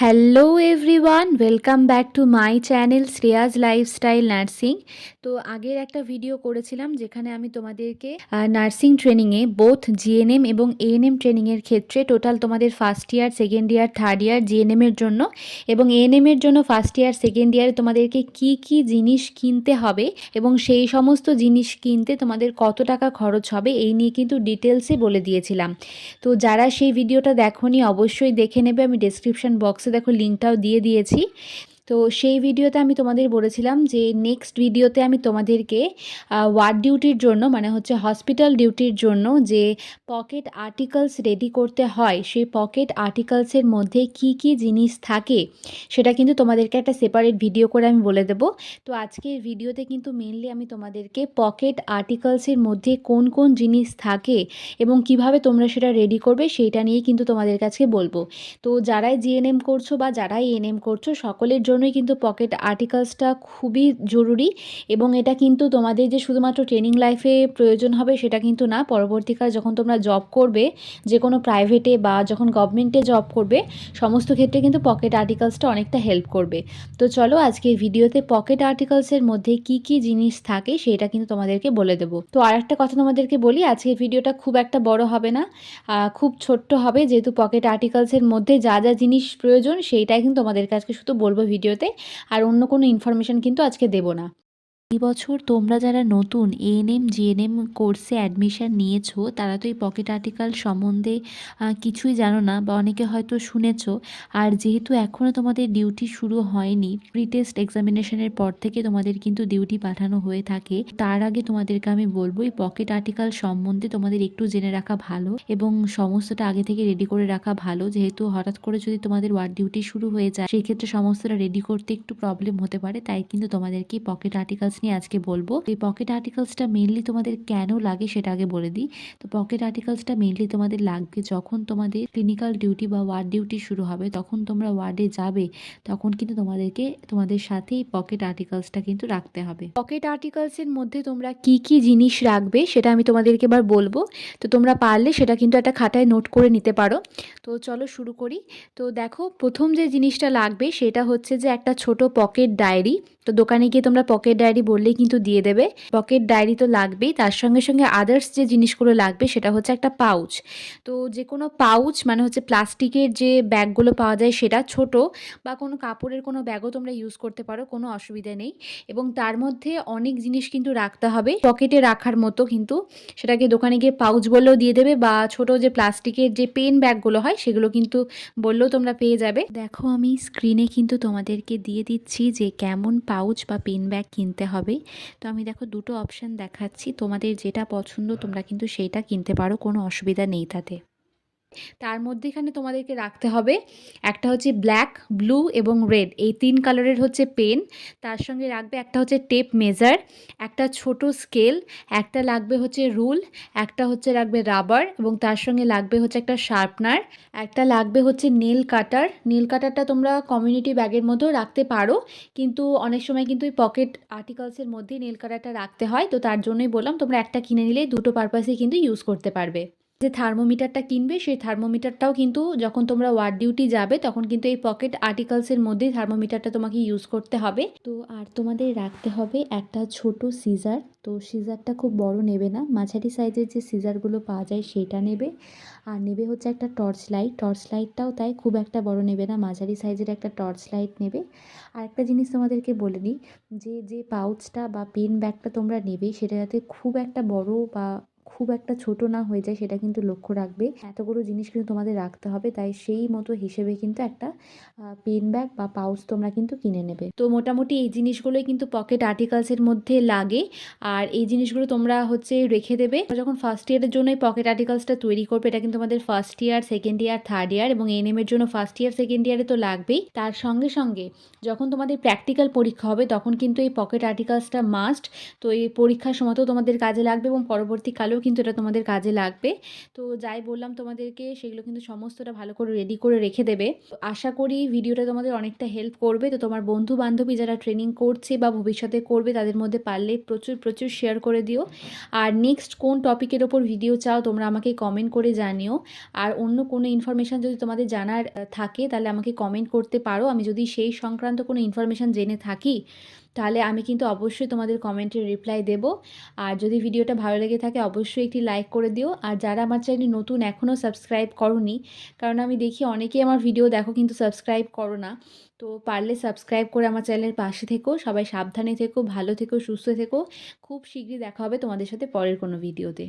Hello everyone, welcome back to my channel Shreya's lifestyle nursing. তো আগের একটা ভিডিও করেছিলাম যেখানে আমি তোমাদেরকে নার্সিং ট্রেনিংয়ে বোথ জিএনএম এবং এএনএম ট্রেনিংয়ের ক্ষেত্রে টোটাল তোমাদের first year, second year, third year জিএনএমের জন্য এবং এএনএমের জন্য ফার্স্ট ইয়ার, সেকেন্ড ইয়ারে তোমাদেরকে কি কি জিনিস কিনতে হবে এবং সেই সমস্ত জিনিস কিনতে তোমাদের কত টাকা খরচ হবে এই নিয়ে কিন্তু ডিটেলসে বলে দিয়েছিলাম। তো যারা সেই ভিডিওটা দেখোনি অবশ্যই দেখে নেবে, আমি ডেসক্রিপশন বক্সে দেখো লিঙ্কটাও দিয়ে দিয়েছি। তো সেই ভিডিওতে আমি তোমাদের বলেছিলাম যে নেক্সট ভিডিওতে আমি তোমাদেরকে ওয়ার্ড ডিউটির জন্য মানে হচ্ছে হসপিটাল ডিউটির জন্য যে পকেট আর্টিকেলস রেডি করতে হয় সেই পকেট আর্টিকেলসের মধ্যে কি কি জিনিস থাকে সেটা কিন্তু তোমাদেরকে একটা সেপারেট ভিডিও করে আমি বলে দেবো। তো আজকের ভিডিওতে কিন্তু মেনলি আমি তোমাদেরকে পকেট আর্টিকেলসের মধ্যে কোন কোন জিনিস থাকে এবং কিভাবে তোমরা সেটা রেডি করবে সেইটা নিয়ে কিন্তু তোমাদের কাছে বলবো। তো যারাই জিএনএম করছো বা যারাই এএনএম করছো সকলের জন্যই কিন্তু পকেট আর্টিকেলসটা খুবই জরুরি এবং এটা কিন্তু তোমাদের যে শুধুমাত্র ট্রেনিং লাইফে প্রয়োজন হবে সেটা কিন্তু না, পরবর্তীকালে যখন তোমরা জব করবে যে কোনো প্রাইভেটে বা যখন গভর্নমেন্টে জব করবে সমস্ত ক্ষেত্রে কিন্তু পকেট আর্টিকেলসটা অনেকটা হেল্প করবে। তো চলো আজকে ভিডিওতে পকেট আর্টিকেলসের মধ্যে কি কি জিনিস থাকে সেটা কিন্তু তোমাদেরকে বলে দেবো। তো আর একটা কথা তোমাদেরকে বলি, আজকের ভিডিওটা খুব একটা বড় হবে না, খুব ছোট্ট হবে, যেহেতু পকেট আর্টিকেলসের মধ্যে যা যা জিনিস প্রয়োজন সেইটাই কিন্তু তোমাদের কাছে শুধু বলবো ভিডিওতে, আর অন্য কোনো ইনফরমেশন কিন্তু আজকে দেবো না। এই বছর তোমরা যারা নতুন এএনএম জিএনএম কোর্সে অ্যাডমিশান নিয়েছো তারা তো এই পকেট আর্টিকেল সম্বন্ধে কিছুই জানো না বা অনেকে হয়তো শুনেছো। আর যেহেতু এখনও তোমাদের ডিউটি শুরু হয়নি, প্রি টেস্ট এক্সামিনেশনের পর থেকে তোমাদের কিন্তু ডিউটি পাঠানো হয়ে থাকে, তার আগে তোমাদেরকে আমি বলবো এই পকেট আর্টিকেল সম্বন্ধে তোমাদের একটু জেনে রাখা ভালো এবং সমস্তটা আগে থেকে রেডি করে রাখা ভালো। যেহেতু হঠাৎ করে যদি তোমাদের ওয়ার্ড ডিউটি শুরু হয়ে যায় সেই ক্ষেত্রে সমস্তটা রেডি করতে একটু প্রবলেম হতে পারে, তাই কিন্তু তোমাদেরকে পকেট আর্টিকেলস নিয়ে আজকে বলবো। এই পকেট আর্টিকেলসটা মেনলি তোমাদের কেন লাগে সেটা আগে বলে দিই। তো পকেট আর্টিকেলসটা মেনলি তোমাদের লাগবে যখন তোমাদের ক্লিনিক্যাল ডিউটি বা ওয়ার্ড ডিউটি শুরু হবে, তখন তোমরা ওয়ার্ডে যাবে, তখন কিন্তু তোমাদেরকে তোমাদের সাথে এই পকেট আর্টিকেলসটা কিন্তু রাখতে হবে। পকেট আর্টিকেলসের মধ্যে তোমরা কি কি জিনিস রাখবে সেটা আমি তোমাদেরকে এবার বলবো। তো তোমরা পারলে সেটা কিন্তু একটা খাতায় নোট করে নিতে পারো। তো চলো শুরু করি। তো দেখো, প্রথম যে জিনিসটা লাগবে সেটা হচ্ছে যে একটা ছোট পকেট ডায়েরি। তো দোকানে গিয়ে তোমরা পকেট ডায়েরি বললেই কিন্তু দিয়ে দেবে। পকেট ডায়েরি তো লাগবেই, তার সঙ্গে সঙ্গে আদার্স যে জিনিসগুলো লাগবে সেটা হচ্ছে একটা পাউচ। তো যে কোনো পাউচ মানে হচ্ছে প্লাস্টিকের যে ব্যাগগুলো পাওয়া যায় সেটা, ছোট বা কোনো কাপড়ের কোনো ব্যাগও তোমরা ইউজ করতে পারো, কোনো অসুবিধা নেই। এবং তার মধ্যে অনেক জিনিস কিন্তু রাখতে হবে পকেটে রাখার মতো, কিন্তু সেটাকে দোকানে গিয়ে পাউচ বললেও দিয়ে দেবে বা ছোট যে প্লাস্টিকের যে পেন ব্যাগগুলো হয় সেগুলো কিন্তু বললেও তোমরা পেয়ে যাবে। দেখো আমি স্ক্রিনে কিন্তু তোমাদেরকে দিয়ে দিচ্ছি যে কেমন পাউচ বা পেন ব্যাগ কিনতে হবে। তো আমি দেখো দুটো অপশান দেখাচ্ছি, তোমাদের যেটা পছন্দ তোমরা কিন্তু সেইটা কিনতে পারো, কোনো অসুবিধা নেই তাতে। তার মধ্যে এখানে তোমাদেরকে রাখতে হবে একটা হচ্ছে ব্ল্যাক, ব্লু এবং রেড, এই 3 কালারের হচ্ছে পেন। তার সঙ্গে রাখবে একটা হচ্ছে টেপ মেজার, একটা ছোট স্কেল, একটা লাগবে হচ্ছে রুল, একটা হচ্ছে রাখবে রাবার এবং তার সঙ্গে লাগবে হচ্ছে একটা শার্পনার, একটা লাগবে হচ্ছে নেল কাটার। নেল কাটারটা তোমরা কমিউনিটি ব্যাগের মধ্যেও রাখতে পারো, কিন্তু অনেক সময় কিন্তু এই পকেট আর্টিকেলসের মধ্যেই নেল কাটারটা রাখতে হয়, তো তার জন্যই বললাম তোমরা একটা কিনে নিলে দুটো পারপাসে কিন্তু ইউজ করতে পারবে। যে থার্মোমিটারটা কিনবে সেই থার্মোমিটারটাও কিন্তু যখন তোমরা ওয়ার্ড ডিউটি যাবে তখন কিন্তু এই পকেট আর্টিকেলসের মধ্যেই থার্মোমিটারটা তোমাকে ইউজ করতে হবে। তো আর তোমাদের রাখতে হবে একটা ছোট সিজার। তো সিজারটা খুব বড় নেবে না, মাঝারি সাইজের যে সিজারগুলো পাওয়া যায় সেটা নেবে। আর নেবে হচ্ছে একটা টর্চ লাইট, টর্চ লাইটটাও তাই খুব একটা বড় নেবে না, মাঝারি সাইজের একটা টর্চ লাইট নেবে। আর একটা জিনিস তোমাদেরকে বলে নিই, যে যে পাউচটা বা পেন ব্যাগটা তোমরা নেবে সেটা যাতে খুব একটা বড় বা খুব একটা ছোট না হয়ে যায় সেটা কিন্তু লক্ষ্য রাখবে। এতগুলো জিনিস কিন্তু তোমাদের রাখতে হবে, তাই সেই মতো হিসেবে কিন্তু একটা পেন ব্যাগ বা পাউচ তোমরা কিন্তু কিনে নেবে। তো মোটামুটি এই জিনিসগুলোই কিন্তু পকেট আর্টিকেলসের মধ্যে লাগে, আর এই জিনিসগুলো তোমরা হচ্ছে রেখে দেবে। যখন ফার্স্ট ইয়ারের জন্য এই পকেট আর্টিকেলসটা তৈরি করবে, এটা কিন্তু আমাদের first year, second year, third ইয়ার এবং এএনএম এর জন্য ফার্স্ট ইয়ার সেকেন্ড ইয়ারে তো লাগবেই। তার সঙ্গে সঙ্গে যখন তোমাদের প্র্যাকটিক্যাল পরীক্ষা হবে তখন কিন্তু এই পকেট আর্টিকেলসটা মাস্ট। তো এই পরীক্ষার সময়তেও তোমাদের কাজে লাগবে এবং পরবর্তীকালেও কিন্তু এটা তোমাদের কাজে লাগবে। তো যাই বললাম তোমাদেরকে সেগুলো কিন্তু সমস্তটা ভালো করে রেডি করে রেখে দেবে। তো আশা করি ভিডিওটা তোমাদের অনেকটা হেল্প করবে। তো তোমার বন্ধু-বান্ধবী যারা ট্রেনিং করছে বা ভবিষ্যতে করবে তাদের মধ্যে পারলে প্রচুর শেয়ার করে দিও। আর নেক্সট কোন টপিকের ওপর ভিডিও চাও তোমরা আমাকে কমেন্ট করে জানিও। আর অন্য কোনো ইনফরমেশান যদি তোমাদের জানার থাকে তাহলে আমাকে কমেন্ট করতে পারো। আমি যদি সেই সংক্রান্ত কোনো ইনফরমেশান জেনে থাকি তাহলে আমি কিন্তু অবশ্যই তোমাদের কমেন্টের রিপ্লাই দেব। আর যদি ভিডিওটা ভালো লেগে থাকে অবশ্যই একটি লাইক করে দিও। আর যারা আমার চ্যানেলে নতুন এখনও সাবস্ক্রাইব করোনি, কারণ আমি দেখি অনেকেই আমার ভিডিও দেখো কিন্তু সাবস্ক্রাইব করো না, তো পারলে সাবস্ক্রাইব করে আমার চ্যানেলের পাশে থেকো। সবাই সাবধানে থেকো, ভালো থেকো, সুস্থ থেকো। খুব শীঘ্রই দেখা হবে তোমাদের সাথে পরের কোনো ভিডিওতে।